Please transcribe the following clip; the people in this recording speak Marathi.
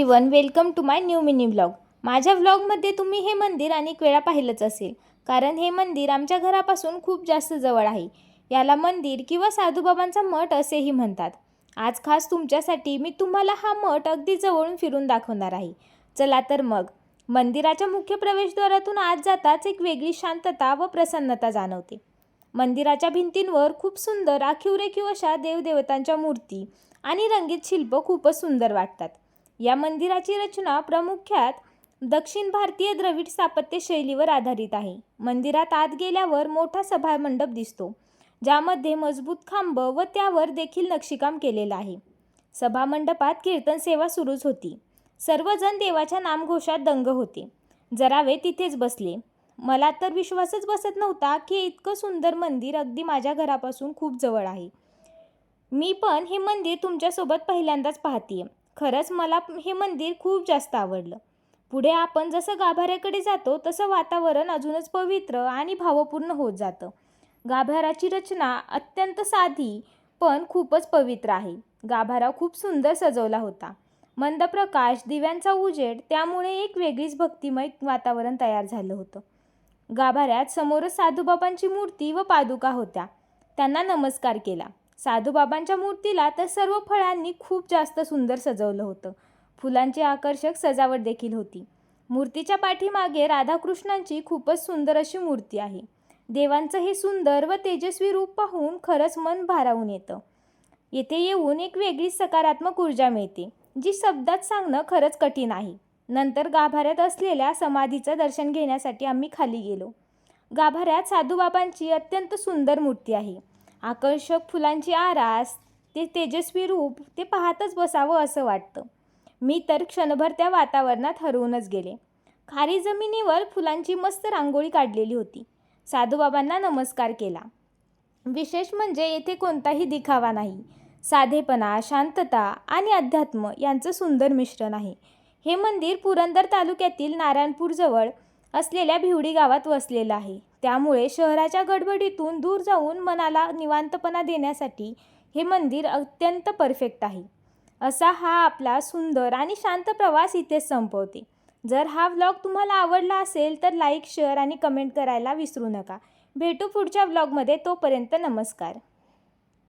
Everyone, welcome to my new mini vlog. माझ्या व्लॉगमध्ये तुम्ही हे मंदिर अनेक वेळा पाहिलंच असेल, कारण हे मंदिर आमच्या घरापासून खूप जास्त जवळ आहे। याला मंदिर किंवा साधूबाबांचा मठ असेही म्हणतात। आज खास तुमच्यासाठी मी तुम्हाला हा मठ अगदी जवळून फिरून दाखवणार आहे। चला तर मग, मंदिराच्या मुख्य प्रवेशद्वारातून आत जाताच एक वेगळी शांतता व प्रसन्नता जाणवते। मंदिराच्या भिंतींवर खूप सुंदर आखीव अशा देवदेवतांच्या मूर्ती आणि रंगीत शिल्प खूपच सुंदर वाटतात। या मंदिराची रचना प्रामुख्यात दक्षिण भारतीय द्रविड स्थापत्य शैलीवर आधारित आहे। मंदिरात आत गेल्यावर मोठा सभामंडप दिसतो, ज्यामध्ये मजबूत खांब व त्यावर देखील नक्षीकाम केलेलं आहे। सभामंडपात कीर्तन सेवा सुरूच होती। सर्वजण देवाच्या नामघोषात दंग होते। जरा वेळ तिथेच बसले। मला तर विश्वासच बसत नव्हता की इतकं सुंदर मंदिर अगदी माझ्या घरापासून खूप जवळ आहे। मी पण हे मंदिर तुमच्यासोबत पहिल्यांदाच पाहतीये। खरंच मला हे मंदिर खूप जास्त आवडलं। पुढे आपण जसं गाभाऱ्याकडे जातो तसं वातावरण अजूनच पवित्र आणि भावपूर्ण होत जातं। गाभाऱ्याची रचना अत्यंत साधी पण खूपच पवित्र आहे। गाभारा खूप सुंदर सजवला होता। मंद प्रकाश, दिव्यांचा उजेड, त्यामुळे एक वेगळीच भक्तिमय वातावरण तयार झालं होतं। गाभाऱ्यात समोरच साधूबाबांची मूर्ती व पादुका होत्या। त्यांना नमस्कार केला। साधूबाबांच्या मूर्तीला तर सर्व फळांनी खूप जास्त सुंदर सजवलं होतं। फुलांची आकर्षक सजावट देखील होती। मूर्तीच्या पाठीमागे राधाकृष्णांची खूपच सुंदर अशी मूर्ती आहे। देवांचं हे सुंदर व तेजस्वी रूप पाहून खरंच मन भारावून येतं। येथे येऊन एक वेगळी सकारात्मक ऊर्जा मिळते, जी शब्दात सांगणं खरंच कठीण आहे। नंतर गाभाऱ्यात असलेल्या समाधीचं दर्शन घेण्यासाठी आम्ही खाली गेलो। गाभाऱ्यात साधूबाबांची अत्यंत सुंदर मूर्ती आहे। आकर्षक फुलांची आरास, ते तेजस्वी रूप, ते पाहतच बसावं असं वाटतं। मी तर क्षणभर त्या वातावरणात हरवूनच गेले। खाली जमिनीवर फुलांची मस्त रांगोळी काढलेली होती। साधूबाबांना नमस्कार केला। विशेष म्हणजे येथे कोणताही दिखावा नाही। साधेपणा, शांतता आणि अध्यात्म यांचं सुंदर मिश्रण आहे। हे मंदिर पुरंदर तालुक्यातील नारायणपूर जवळ असलेल्या भिवडी गावात वसलेलं आहे। त्यामुळे शहराच्या गडबडीतून दूर जाऊन मनाला निवांतपणा देण्यासाठी हे मंदिर अत्यंत परफेक्ट आहे। असा हा आपला सुंदर आणि शांत प्रवास इथेच संपवते। जर हा व्लॉग तुम्हाला आवडला असेल तर लाईक, शेअर आणि कमेंट करायला विसरू नका। भेटू पुढच्या व्लॉगमध्ये, तोपर्यंत नमस्कार।